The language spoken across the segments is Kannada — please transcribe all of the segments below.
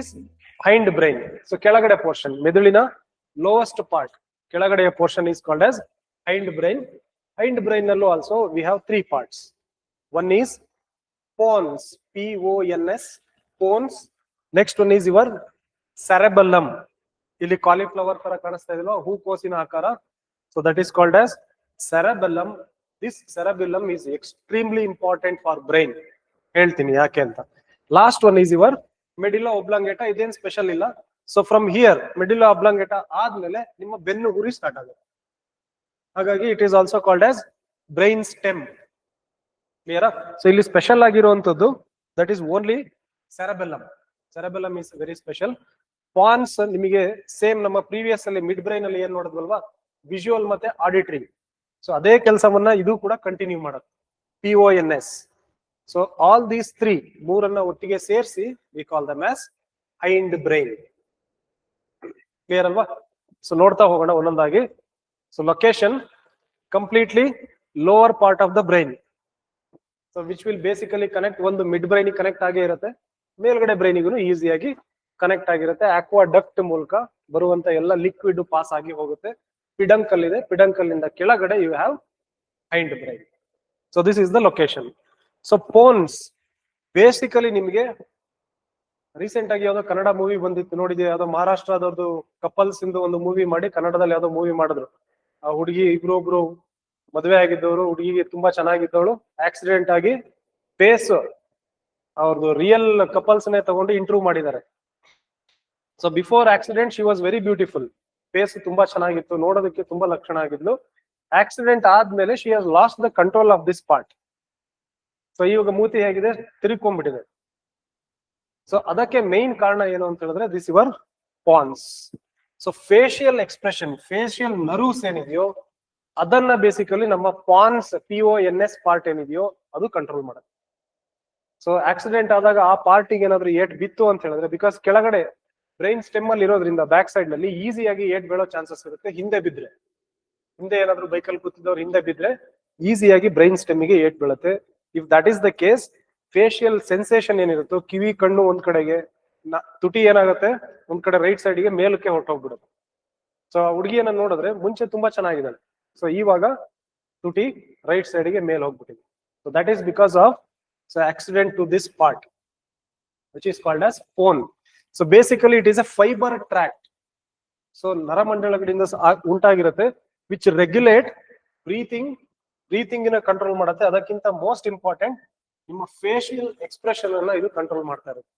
is hind brain. So ಕೆಳಗಡೆ portion, ಮೆದುಳಿನ lowest part, ಕೆಳಗಡೆಯ portion is called as hind brain. Hind brain ನಲ್ಲೂ also we have three parts. One is pons, P-O-N-S, pons. Next one is your cerebellum. ಇಲ್ಲಿ cauliflower ತರ ಕಾಣಿಸ್ತಾ ಇದೆಯಲ್ಲ, ಹೂಕೋಸಿನ ಆಕಾರ. So that is called as cerebellum. This cerebellum is extremely important for brain. ಹೇಳ್ತೀನಿ ಯಾಕೆ ಅಂತ. Last one is your medulla oblongata. ಇದೇನ್ ಸ್ಪೆಷಲ್ ಇಲ್ಲ. So from here medulla oblongata ಆದ್ಮೇಲೆ ನಿಮ್ಮ ಬೆನ್ನು ಗುರಿ ಸ್ಟಾರ್ಟ್ ಆಗುತ್ತೆ. ಹಾಗಾಗಿ it is also called as brain stem. ಕ್ಲಿಯರಾ? ಸೊ ಇಲ್ಲಿ ಸ್ಪೆಷಲ್ ಆಗಿರುವಂತದ್ದು that is only cerebellum. Cerebellum is very special. Pons ನಿಮಗೆ ಸೇಮ್ ನಮ್ಮ ಪ್ರೀವಿಯಸ್ ಅಲ್ಲಿ ಮಿಡ್ ಬ್ರೈನ್ ಅಲ್ಲಿ ಏನ್ ನೋಡಿದ್ವಲ್ವಾ, ವಿಜುವಲ್ ಮತ್ತೆ ಆಡಿಟರಿ. ಸೊ ಅದೇ ಕೆಲಸವನ್ನ ಇದು ಕೂಡ ಕಂಟಿನ್ಯೂ ಮಾಡುತ್ತೆ. PONS. So all these three, ಮೂರನ್ನ ಒಟ್ಟಿಗೆ ಸೇರಿಸಿ we call them as hind brain. Clear ಅಲ್ವಾ? ಸೊ ನೋಡ್ತಾ ಹೋಗೋಣ ಒಂದೊಂದಾಗಿ. So location completely lower part of the brain. So which will basically connect, ಒಂದು ಮಿಡ್ ಬ್ರೈನ್ ಕನೆಕ್ಟ್ ಆಗೇ ಇರುತ್ತೆ, ಮೇಲ್ಗಡೆ ಬ್ರೈನಿಗೂ ಈಸಿಯಾಗಿ ಕನೆಕ್ಟ್ ಆಗಿರುತ್ತೆ. ಆಕ್ವಾ ಡಕ್ಟ್ ಮೂಲಕ ಬರುವಂತ ಎಲ್ಲ ಲಿಕ್ವಿಡ್ ಪಾಸ್ ಆಗಿ ಹೋಗುತ್ತೆ. ಪಿಡಂಕಲ್ ಇದೆ, ಪಿಡಂಕಲ್ ಇಂದ ಕೆಳಗಡೆ you have hind brain. So this is the location. So pons basically ನಿಮಗೆ ರೀಸೆಂಟ್ ಆಗಿ ಯಾವ್ದೋ ಕನ್ನಡ ಮೂವಿ ಬಂದಿತ್ತು ನೋಡಿದ್ಯಾ? ಯಾವ್ದೋ ಮಹಾರಾಷ್ಟ್ರದವ್ರದ್ದು ಕಪಲ್ಸ್ ಇಂದು ಒಂದು ಮೂವಿ ಮಾಡಿ ಕನ್ನಡದಲ್ಲಿ ಯಾವ್ದೋ ಮೂವಿ ಮಾಡಿದ್ರು. ಆ ಹುಡುಗಿ ಇಬ್ರು ಮದುವೆ ಆಗಿದ್ದವರು, ಹುಡುಗಿಗೆ ತುಂಬಾ ಚೆನ್ನಾಗಿದ್ದವಳು ಆಕ್ಸಿಡೆಂಟ್ ಆಗಿ ಫೇಸ್ ಅವ್ರದ್ದು ರಿಯಲ್ ಕಪಲ್ಸ್ ನೇ ತಗೊಂಡು ಇಂಟರ್ವ್ಯೂ ಮಾಡಿದ್ದಾರೆ. So before accident she was very beautiful, face ತುಂಬಾ ಚೆನ್ನಾಗಿತ್ತು, ನೋಡೋದಕ್ಕೆ ತುಂಬಾ ಲಕ್ಷಣ ಆಗಿದ್ಲು. ಆಕ್ಸಿಡೆಂಟ್ ಆದ್ಮೇಲೆ she has lost the control of this part. So ಇವಾಗ ಮೂತಿ ಹೇಗಿದೆ, ತಿರುಕೊಂಡ್ಬಿಟ್ಟಿದೆ. ಸೊ ಅದಕ್ಕೆ ಮೇನ್ ಕಾರಣ ಏನು ಅಂತ ಹೇಳಿದ್ರೆ this your Pond's. So facial expression, facial nerves ಏನಿದೆಯೋ ಅದನ್ನ ಬೇಸಿಕಲಿ ನಮ್ಮ ಪಾನ್ಸ್ PONS ಪಾರ್ಟ್ ಏನಿದೆಯೋ ಅದು ಕಂಟ್ರೋಲ್ ಮಾಡುತ್ತೆ. ಸೊ ಆಕ್ಸಿಡೆಂಟ್ ಆದಾಗ ಆ ಪಾರ್ಟಿಗೆ ಏನಾದ್ರು ಏಟ್ ಬಿತ್ತು ಅಂತ ಹೇಳಿದ್ರೆ, ಬಿಕಾಸ್ ಕೆಳಗಡೆ ಬ್ರೈನ್ ಸ್ಟೆಮ್ ಅಲ್ಲಿ ಇರೋದ್ರಿಂದ ಬ್ಯಾಕ್ ಸೈಡ್ ನಲ್ಲಿ ಈಸಿಯಾಗಿ ಏಟ್ ಬೀಳೋ ಚಾನ್ಸಸ್ ಇರುತ್ತೆ. ಹಿಂದೆ ಬಿದ್ರೆ, ಹಿಂದೆ ಏನಾದ್ರು ಬೈಕಲ್ಲಿ ಕೂತಿದ್ದವ್ರು ಹಿಂದೆ ಬಿದ್ರೆ ಈಸಿಯಾಗಿ ಬ್ರೈನ್ ಸ್ಟೆಮ್ಗೆ ಏಟ್ ಬೀಳುತ್ತೆ. If that is the case, facial sensation ಏನಿರುತ್ತೋ, ಕಿವಿ ಕಣ್ಣು ಒಂದ್ ಕಡೆಗೆ, ತುಟಿ ಏನಾಗುತ್ತೆ ಒಂದ್ ಕಡೆ ರೈಟ್ ಸೈಡ್ಗೆ ಮೇಲಕ್ಕೆ ಹೊರಟೋಗ್ಬಿಡುತ್ತೆ. ಸೊ ಹುಡುಗಿಯನ್ನ ನೋಡಿದ್ರೆ ಮುಂಚೆ ತುಂಬಾ ಚೆನ್ನಾಗಿದ್ದಾಳೆ, ಸೊ ಇವಾಗ ತುಟಿ ರೈಟ್ ಸೈಡ್ಗೆ ಮೇಲ್ ಹೋಗ್ಬಿಟ್ಟಿದೆ. So that is because of accident to this part which is called as pons. So basically it is a fiber tract. So ನರಮಂಡಲಗಳಿಂದ ಉಂಟಾಗಿರುತ್ತೆ ವಿಚ್ ರೆಗ್ಯುಲೇಟ್ ಬ್ರೀತಿಂಗ್, ಬ್ರೀತಿಂಗ್ ನ ಕಂಟ್ರೋಲ್ ಮಾಡುತ್ತೆ. ಅದಕ್ಕಿಂತ ಮೋಸ್ಟ್ ಇಂಪಾರ್ಟೆಂಟ್ ನಿಮ್ಮ ಫೇಶಿಯಲ್ ಎಕ್ಸ್ಪ್ರೆಷನ್ ಅನ್ನ ಇದು ಕಂಟ್ರೋಲ್ ಮಾಡ್ತಾ ಇರುತ್ತೆ,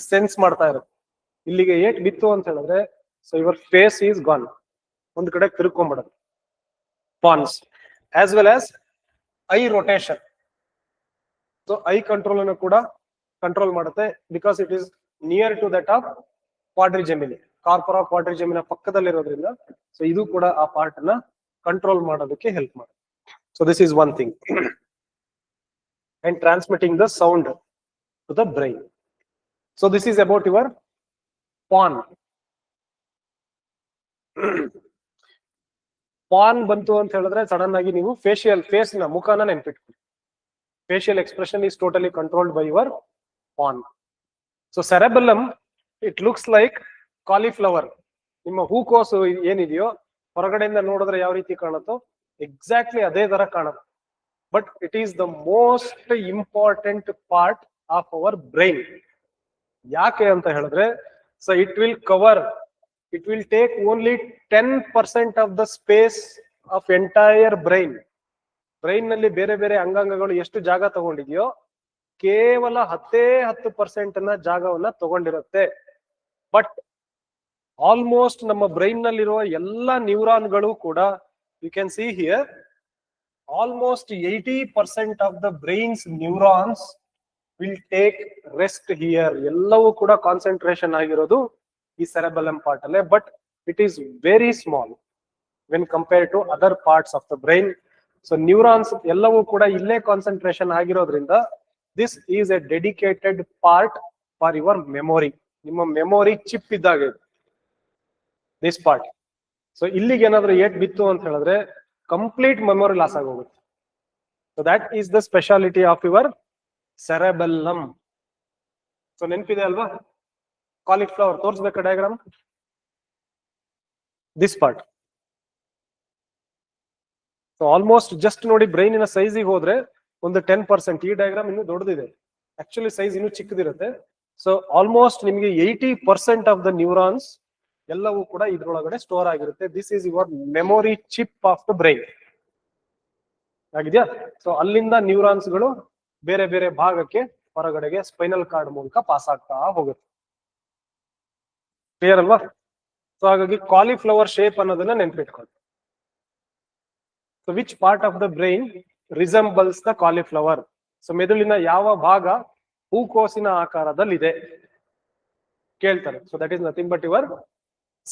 ಸೆನ್ಸ್ ಮಾಡ್ತಾ ಇರುತ್ತೆ. ಇಲ್ಲಿಗೆ ಏಟ್ ಬಿತ್ತು ಅಂತ ಹೇಳಿದ್ರೆ so your face is gone, ಒಂದ್ ಕಡೆ ತಿರ್ಕೊಂಡ್ಬಿಡುತ್ತೆ. Pons as well as eye rotation. So eye control ಅನ್ನು ಕೂಡ ಕಂಟ್ರೋಲ್ ಮಾಡುತ್ತೆ, because it is near to that of quadrigemini, corpora quadrigemina ಪಕ್ಕದಲ್ಲಿರೋದ್ರಿಂದ ಸೊ ಇದು ಕೂಡ ಆ ಪಾರ್ಟ್ ಅನ್ನ ಕಂಟ್ರೋಲ್ ಮಾಡೋದಕ್ಕೆ ಹೆಲ್ಪ್ ಮಾಡುತ್ತೆ. So this is one thing. And transmitting the sound to the brain. So this is about your pawn. PAN ಬಂತು ಅಂತ ಹೇಳಿದ್ರೆ ಸಡನ್ ಆಗಿ ನೀವು ಫೇಶಿಯಲ್, ಫೇಸ್ ನ ಮುಖನ ನೆನ್ಪಿಟ್ಕೊಳ್ಳಿ. Facial expression is totally controlled by your PAN. So cerebellum it looks like cauliflower. ನಿಮ್ಮ ಹೂಕೋಸು ಏನಿದೆಯೋ ಹೊರಗಡೆಯಿಂದ ನೋಡಿದ್ರೆ ಯಾವ ರೀತಿ ಕಾಣುತ್ತೋ ಎಕ್ಸಾಕ್ಟ್ಲಿ ಅದೇ ತರ ಕಾಣುತ್ತೆ. But it is the most important part of our brain. ಯಾಕೆ ಅಂತ ಹೇಳಿದ್ರೆ, so it will cover, it will take only 10% of the space of entire brain. Brain ನಲ್ಲಿ ಬೇರೆ ಬೇರೆ ಅಂಗಾಂಗಗಳು ಎಷ್ಟು ಜಾಗ ತಗೊಂಡಿದೆಯೋ ಕೇವಲ 10% ನ ಜಾಗವನ್ನ ತಗೊಂಡಿರುತ್ತೆ. ಬಟ್ ಆಲ್ಮೋಸ್ಟ್ ನಮ್ಮ ಬ್ರೈನ್ ನಲ್ಲಿರುವ ಎಲ್ಲ ನ್ಯೂರಾನ್ಗಳು ಕೂಡ, you can see here, almost 80% of the brain's neurons will take rest here. ಎಲ್ಲವೂ ಕೂಡ ಕಾನ್ಸಂಟ್ರೇಷನ್ ಆಗಿರೋದು ಈ ಸೆರೆಬೆಲ್ಲಮ್ ಪಾರ್ಟ್ ಅಲ್ಲೇ. But it is very small when compare to other parts of the brain. So neurons ಎಲ್ಲವೂ ಕೂಡ ಇಲ್ಲೇ ಕಾನ್ಸಂಟ್ರೇಷನ್ ಆಗಿರೋದ್ರಿಂದ this is a dedicated part for your memory. ನಿಮ್ಮ ಮೆಮೊರಿ ಚಿಪ್ ಇದ್ದಾಗ ದಿಸ್ ಪಾರ್ಟ್. ಸೊ ಇಲ್ಲಿಗೆ ಏನಾದ್ರು ಏಟ್ ಬಿತ್ತು ಅಂತ ಹೇಳಿದ್ರೆ ಕಂಪ್ಲೀಟ್ ಮೆಮೊರಿ ಲಾಸ್ ಆಗೋಗುತ್ತೆ. So that is the speciality of your cerebellum. So ನೆನಪಿದೆ ಅಲ್ವಾ? ಕಾಲಿಫ್ಲವರ್ ತೋರಿಸ್ಬೇಕಾ diagram? This part. So almost just ನೋಡಿ ಬ್ರೈನಿನ ಸೈಜಿಗೆ ಹೋದ್ರೆ ಒಂದು 10%. ಈ ಡಯಾಗ್ರಾಮ್ ಇನ್ನೂ ದೊಡ್ಡದಿದೆ, ಆಕ್ಚುಲಿ ಸೈಜ್ ಇನ್ನೂ ಚಿಕ್ಕದಿರುತ್ತೆ. ಸೊ ಆಲ್ಮೋಸ್ಟ್ ನಿಮಗೆ 80% ಆಫ್ ದ ನ್ಯೂರಾನ್ಸ್ ಎಲ್ಲವೂ ಕೂಡ ಇದ್ರೊಳಗಡೆ ಸ್ಟೋರ್ ಆಗಿರುತ್ತೆ. This is your memory chip of the brain ಆಗಿದ್ಯಾ. ಸೊ ಅಲ್ಲಿಂದ ನ್ಯೂರಾನ್ಸ್ ಗಳು ಬೇರೆ ಬೇರೆ ಭಾಗಕ್ಕೆ ಹೊರಗಡೆಗೆ ಸ್ಪೈನಲ್ ಕಾರ್ಡ್ ಮೂಲಕ ಪಾಸ್ ಆಗ್ತಾ ಹೋಗುತ್ತೆ. ಕ್ಲಿಯರ್ ಅಲ್ವಾ? ಸೊ ಹಾಗಾಗಿ ಕಾಲಿಫ್ಲವರ್ ಶೇಪ್ ಅನ್ನೋದನ್ನ ನೆನ್ಪಿಟ್ಕೊಳ್ಳಿ. So which part of the brain resembles the cauliflower? So ಮೆದುಳಿನ ಯಾವ ಭಾಗ ಹೂಕೋಸಿನ ಆಕಾರದಲ್ಲಿದೆ ಕೇಳ್ತಾರೆ. So that is nothing but your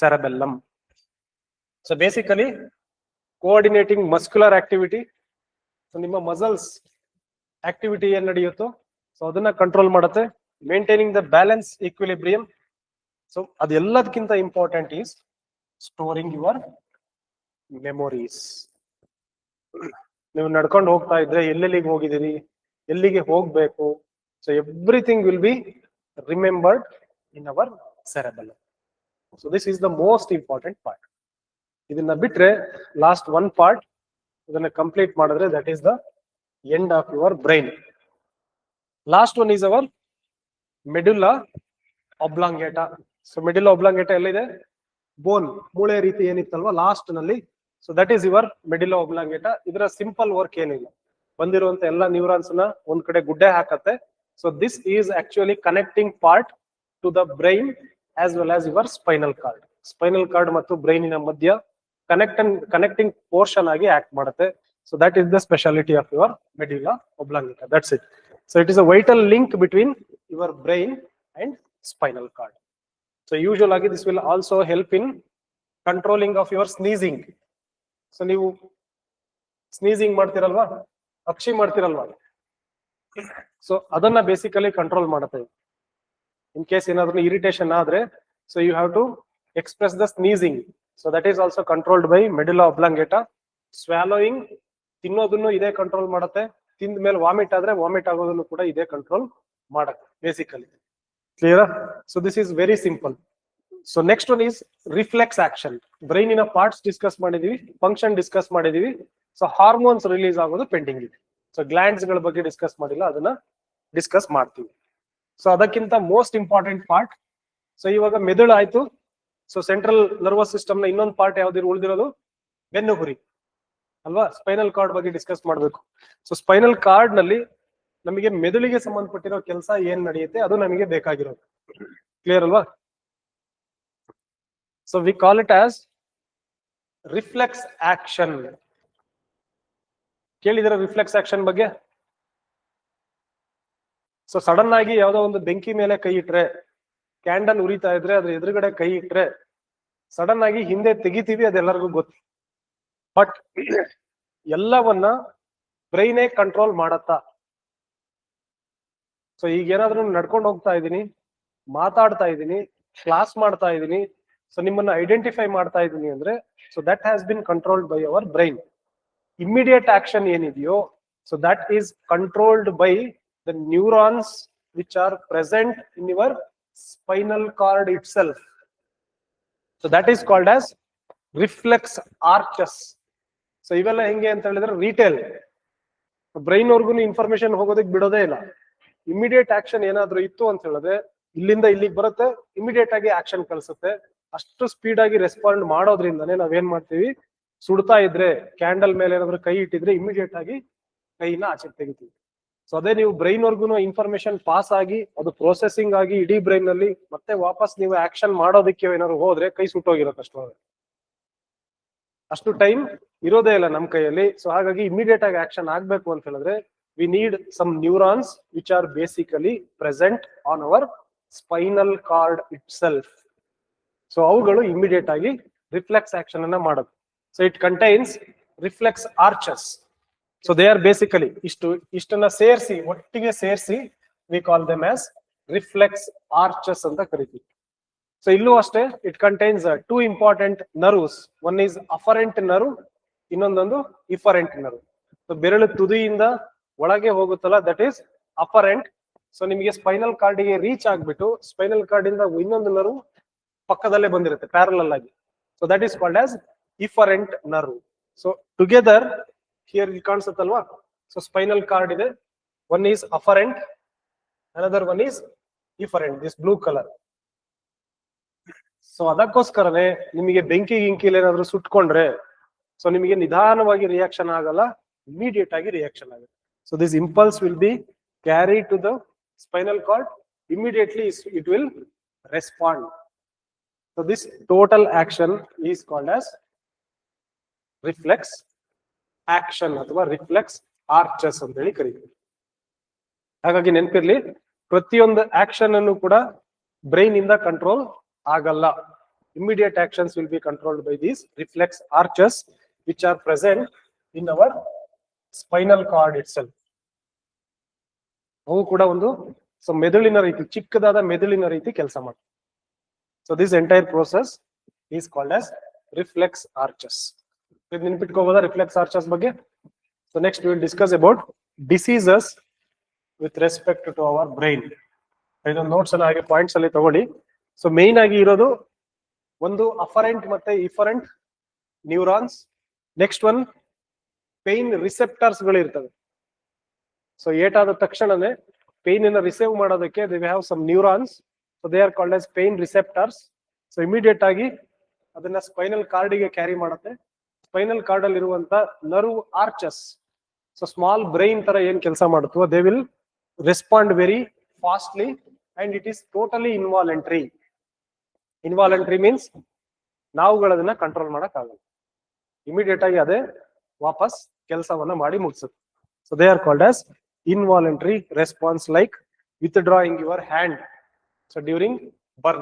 cerebellum. So basically coordinating muscular activity. So ನಿಮ್ಮ ಮಸಲ್ಸ್ ಆಕ್ಟಿವಿಟಿ ಏನ್ ನಡೆಯುತ್ತೋ ಸೊ ಅದನ್ನ ಕಂಟ್ರೋಲ್ ಮಾಡುತ್ತೆ. Maintaining the balance equilibrium. So ಅದೆಲ್ಲದಕ್ಕಿಂತ important is storing your memories. ನೀವು ನಡ್ಕೊಂಡು ಹೋಗ್ತಾ ಇದ್ರೆ ಎಲ್ಲೆಲ್ಲಿಗೆ ಹೋಗಿದ್ದೀರಿ, ಎಲ್ಲಿಗೆ ಹೋಗ್ಬೇಕು, so everything will be remembered in our cerebellum. So this is the most important part. ಇದನ್ನ ಬಿಟ್ರೆ ಲಾಸ್ಟ್ ಒನ್ ಪಾರ್ಟ್ ಇದನ್ನ ಕಂಪ್ಲೀಟ್ ಮಾಡಿದ್ರೆ that is the end of your brain. Last one is our medulla oblongata. So medulla oblongata ಎಲ್ಲಿದೆ? ಬೋನ್, ಮೂಳೆ ರೀತಿ ಏನಿತ್ತಲ್ವಾ ಲಾಸ್ಟ್ ನಲ್ಲಿ. So that is your medulla oblongata. ಇದರ ಸಿಂಪಲ್ ವರ್ಕ್ ಏನಿಲ್ಲ, ಬಂದಿರುವಂತ ಎಲ್ಲ ನ್ಯೂರಾನ್ಸ್ ನ ಒಂದ್ ಕಡೆ ಗುಡ್ಡೆ ಹಾಕತ್ತೆ. So this is actually connecting part to the brain as well as your spinal cord. Spinal cord ಮತ್ತು ಬ್ರೈನಿನ ಮಧ್ಯ ಕನೆಕ್ಟಿಂಗ್ ಪೋರ್ಷನ್ ಆಗಿ ಆಕ್ಟ್ ಮಾಡುತ್ತೆ. So that is the speciality of your medulla oblongata. That's it. So it is a vital link between your brain and spinal cord. So usually this will also help in controlling of your sneezing. So ನೀವು ಸ್ನೀಸಿಂಗ್ ಮಾಡ್ತಿರಲ್ವಾ, ಅಕ್ಷಿ ಮಾಡ್ತಿರಲ್ವಾ, ಸೊ ಅದನ್ನ ಬೇಸಿಕಲಿ ಕಂಟ್ರೋಲ್ ಮಾಡುತ್ತೆ. ಇನ್ ಕೇಸ್ ಏನಾದ್ರೂ ಇರಿಟೇಷನ್ ಆದ್ರೆ so you have to express the sneezing. So that is also controlled by medulla oblongata. Swallowing, ತಿನ್ನೋದನ್ನು ಇದೇ ಕಂಟ್ರೋಲ್ ಮಾಡುತ್ತೆ. ತಿಂದ ಮೇಲೆ ವಾಮಿಟ್ ಆದ್ರೆ ವಾಮಿಟ್ ಆಗೋದನ್ನು ಕೂಡ ಇದೇ ಕಂಟ್ರೋಲ್ ಮಾಡುತ್ತೆ basically. Clear? So this is very simple. So next one is reflex action. ಬ್ರೈನಿನ ಪಾರ್ಟ್ಸ್ ಡಿಸ್ಕಸ್ ಮಾಡಿದೀವಿ, ಫಂಕ್ಷನ್ ಡಿಸ್ಕಸ್ ಮಾಡಿದೀವಿ. ಸೊ ಹಾರ್ಮೋನ್ಸ್ ರಿಲೀಸ್ ಆಗೋದು ಪೆಂಡಿಂಗ್ ಇದೆ. ಸೊ ಗ್ಲ್ಯಾಂಡ್ಸ್ ಗಳ ಬಗ್ಗೆ ಡಿಸ್ಕಸ್ ಮಾಡಿಲ್ಲ, ಅದನ್ನ ಡಿಸ್ಕಸ್ ಮಾಡ್ತೀವಿ. ಸೊ ಅದಕ್ಕಿಂತ ಮೋಸ್ಟ್ ಇಂಪಾರ್ಟೆಂಟ್ ಪಾರ್ಟ್, ಸೊ ಇವಾಗ ಮೆದುಳು ಆಯ್ತು. ಸೊ ಸೆಂಟ್ರಲ್ ನರ್ವಸ್ ಸಿಸ್ಟಮ್ ನ ಇನ್ನೊಂದು ಪಾರ್ಟ್ ಯಾವ್ದು ಉಳಿದಿರೋದು? ಬೆನ್ನುಹುರಿ ಅಲ್ವಾ? ಸ್ಪೈನಲ್ ಕಾರ್ಡ್ ಬಗ್ಗೆ ಡಿಸ್ಕಸ್ ಮಾಡಬೇಕು. ಸೊ ಸ್ಪೈನಲ್ ಕಾರ್ಡ್ ನಲ್ಲಿ ನಮಗೆ ಮೆದುಳಿಗೆ ಸಂಬಂಧಪಟ್ಟಿರೋ ಕೆಲಸ ಏನ್ ನಡೆಯುತ್ತೆ ಅದು ನಮಗೆ ಬೇಕಾಗಿರೋದು. ಕ್ಲಿಯರ್ ಅಲ್ವಾ? So we call it as reflex action. ಕೇಳಿದಿರ ರಿಫ್ಲೆಕ್ಸ್ ಆಕ್ಷನ್ ಬಗ್ಗೆ? ಸೊ ಸಡನ್ ಆಗಿ ಯಾವ್ದೋ ಒಂದು ಬೆಂಕಿ ಮೇಲೆ ಕೈ ಇಟ್ರೆ, ಕ್ಯಾಂಡಲ್ ಉರಿತಾ ಇದ್ರೆ ಅದ್ರ ಎದುರುಗಡೆ ಕೈ ಇಟ್ರೆ ಸಡನ್ ಆಗಿ ಹಿಂದೆ ತೆಗಿತೀವಿ, ಅದೆಲ್ಲರಿಗೂ ಗೊತ್ತು. ಬಟ್ ಎಲ್ಲವನ್ನ ಬ್ರೈನೇ ಕಂಟ್ರೋಲ್ ಮಾಡತ್ತಾ? ಸೊ ಈಗ ಏನಾದ್ರೂ ನಡ್ಕೊಂಡು ಹೋಗ್ತಾ ಇದ್ದೀನಿ, ಮಾತಾಡ್ತಾ ಇದ್ದೀನಿ, ಕ್ಲಾಸ್ ಮಾಡ್ತಾ ಇದ್ದೀನಿ, ಸೊ ನಿಮ್ಮನ್ನ ಐಡೆಂಟಿಫೈ ಮಾಡ್ತಾ ಇದ್ದೀನಿ ಅಂದ್ರೆ so that has been controlled by our brain. Immediate action ಏನಿದೆಯೋ so that is controlled by the neurons which are present in your spinal cord itself. So that is called as reflex arches. So ಇವೆಲ್ಲ ಹೆಂಗೆ ಅಂತ ಹೇಳಿದ್ರೆ ರಿಟೇಲ್ ಬ್ರೈನ್ ವರ್ಗು ಇನ್ಫಾರ್ಮೇಶನ್ ಹೋಗೋದಕ್ಕೆ ಬಿಡೋದೇ ಇಲ್ಲ. ಇಮಿಡಿಯೇಟ್ ಆಕ್ಷನ್ ಏನಾದ್ರೂ ಇತ್ತು ಅಂತ ಹೇಳಿದ್ರೆ ಇಲ್ಲಿಂದ ಇಲ್ಲಿಗೆ ಬರುತ್ತೆ, ಇಮಿಡಿಯೇಟ್ ಆಗಿ ಆಕ್ಷನ್ ಕಳಿಸುತ್ತೆ. ಅಷ್ಟು ಸ್ಪೀಡ್ ಆಗಿ ರೆಸ್ಪಾಂಡ್ ಮಾಡೋದ್ರಿಂದನೇ ನಾವೇನ್ ಮಾಡ್ತೀವಿ, ಸುಡ್ತಾ ಇದ್ರೆ ಕ್ಯಾಂಡಲ್ ಮೇಲೆ ಏನಾದ್ರು ಕೈ ಇಟ್ಟಿದ್ರೆ ಇಮಿಡಿಯೇಟ್ ಆಗಿ ಕೈನ ಆಚೆ ತೆಗಿತೀವಿ. ಸೊ ಅದೇ ನೀವು ಬ್ರೈನ್ ವರ್ಗುನು ಇನ್ಫಾರ್ಮೇಶನ್ ಪಾಸ್ ಆಗಿ ಅದು ಪ್ರೊಸೆಸಿಂಗ್ ಆಗಿ ಇಡೀ ಬ್ರೈನ್ ನಲ್ಲಿ ಮತ್ತೆ ವಾಪಸ್ ನೀವು ಆಕ್ಷನ್ ಮಾಡೋದಕ್ಕೆ ಏನಾದ್ರು ಹೋದ್ರೆ ಕೈ ಸುಟ್ಟೋಗಿರುತ್ತೆ. ಅಷ್ಟು ಟೈಮ್ ಇರೋದೇ ಇಲ್ಲ ನಮ್ ಕೈಯಲ್ಲಿ. ಸೊ ಹಾಗಾಗಿ ಇಮಿಡಿಯೇಟ್ ಆಗಿ ಆಕ್ಷನ್ ಆಗ್ಬೇಕು ಅಂತ ಹೇಳಿದ್ರೆ we need some neurons which are basically present on our spinal cord itself. So ಅವುಗಳು ಇಮಿಡಿಯೇಟ್ ಆಗಿ ರಿಫ್ಲೆಕ್ಸ್ ಆಕ್ಷನ್ ಅನ್ನ ಮಾಡುತ್ತೆ. So it contains reflex arches. So they are basically ಇಷ್ಟನ್ನ ಸೇರಿಸಿ ಒಟ್ಟಿಗೆ ಸೇರಿಸಿ we call them as reflex arches ಅಂತ ಕರಿತೀವಿ. ಸೊ ಇಲ್ಲೂ ಅಷ್ಟೇ it contains two important nerves. One is afferent nerve, ಇನ್ನೊಂದೊಂದು ಇಫರೆಂಟ್ ನರ್ವ್. ಸೊ ಬೆರಳು ತುದಿಯಿಂದ ಒಳಗೆ ಹೋಗುತ್ತಲ್ಲ ದಟ್ ಈಸ್ ಅಫರೆಂಟ್. ಸೊ ನಿಮಗೆ ಸ್ಪೈನಲ್ ಕಾರ್ಡಿಗೆ ರೀಚ್ ಆಗ್ಬಿಟ್ಟು ಸ್ಪೈನಲ್ ಕಾರ್ಡ್ ಇಂದ ಇನ್ನೊಂದು ನರ್ವ್ ಪಕ್ಕದಲ್ಲೇ ಬಂದಿರುತ್ತೆ ಪ್ಯಾರಲಲ್ ಆಗಿ. So that is called as ಇಫರೆಂಟ್ nerve. So together here ಇಲ್ಲಿ ಕಾಣಿಸುತ್ತಲ್ವಾ? ಸೊ ಸ್ಪೈನಲ್ ಕಾರ್ಡ್ ಇದೆ, one is ಅಫರೆಂಟ್, another one is ಇಫರೆಂಟ್, this blue colour. So ಅದಕ್ಕೋಸ್ಕರನೇ ನಿಮಗೆ ಬೆಂಕಿ ಗಿಂಕಿಲ್ ಏನಾದ್ರು ಸುಟ್ಕೊಂಡ್ರೆ ಸೊ ನಿಮಗೆ ನಿಧಾನವಾಗಿ ರಿಯಾಕ್ಷನ್ ಆಗಲ್ಲ, ಇಮಿಡಿಯೇಟ್ ಆಗಿ ರಿಯಾಕ್ಷನ್ ಆಗುತ್ತೆ. So this impulse will be carry to the spinal cord, immediately it will respond. So this total action is called as reflex action ಅಥವಾ ರಿಫ್ಲೆಕ್ಸ್ ಆರ್ಚಸ್ ಅಂತ ಹೇಳಿ ಕರೀತೀವಿ. ಹಾಗಾಗಿ ನೆನಪಿರ್ಲಿ, ಪ್ರತಿಯೊಂದು ಆಕ್ಷನ್ ಅನ್ನು ಕೂಡ ಬ್ರೈನ್ ಇಂದ ಕಂಟ್ರೋಲ್ ಆಗಲ್ಲ. Immediate actions will be controlled by these reflex arches which are present in our spinal cord it self. ಅವು ಕೂಡ ಒಂದು ಮೆದುಳಿನ ರೀತಿ, ಚಿಕ್ಕದಾದ ಮೆದುಳಿನ ರೀತಿ ಕೆಲಸ ಮಾಡ್ತವೆ. So this entire process is called as reflex arches. ಇದು ನೆನ್ಪಿಟ್ಕೋಬೋದಾ ರಿಫ್ಲೆಕ್ಸ್ ಆರ್ಚಸ್ ಬಗ್ಗೆ? So next will discuss about diseases with respect to our brain. ಇದೊಂದು ನೋಟ್ಸ್ ಅನ್ನ ಹಾಗೆ ಪಾಯಿಂಟ್ಸ್ ಅಲ್ಲಿ ತಗೊಳ್ಳಿ. ಸೊ ಮೇನ್ ಆಗಿ ಇರೋದು ಒಂದು ಅಫರೆಂಟ್ ಮತ್ತೆ efferent neurons. Next one pain receptors ಗಳು ಇರ್ತವೆ. ಸೊ ಏಟಾದ ತಕ್ಷಣನೇ ಪೇನ್ ಅನ್ನ ರಿಸೀವ್ ಮಾಡೋದಕ್ಕೆ they have some neurons. So they are called as pain receptors. So immediate ಆಗಿ ಅದನ್ನ ಸ್ಪೈನಲ್ ಕಾರ್ಡಿಗೆ ಕ್ಯಾರಿ ಮಾಡುತ್ತೆ. ಸ್ಪೈನಲ್ ಕಾರ್ಡ್ ಅಲ್ಲಿ ಇರುವಂತ nerve arches, so small brain ತರ ಏನ್ ಕೆಲಸ ಮಾಡುತ್ತೋ they will respond very fastly and it is totally involuntary. Involuntary means ನಾವುಗಳದನ್ನ ಕಂಟ್ರೋಲ್ ಮಾಡಕ್ ಆಗಲ್ಲ, ಇಮಿಡಿಯೇಟ್ ಆಗಿ ಅದೇ ವಾಪಸ್ ಕೆಲಸವನ್ನ ಮಾಡಿ ಮುಗಿಸುತ್ತೆ. So they are called as involuntary response, like withdrawing your hand so during burn.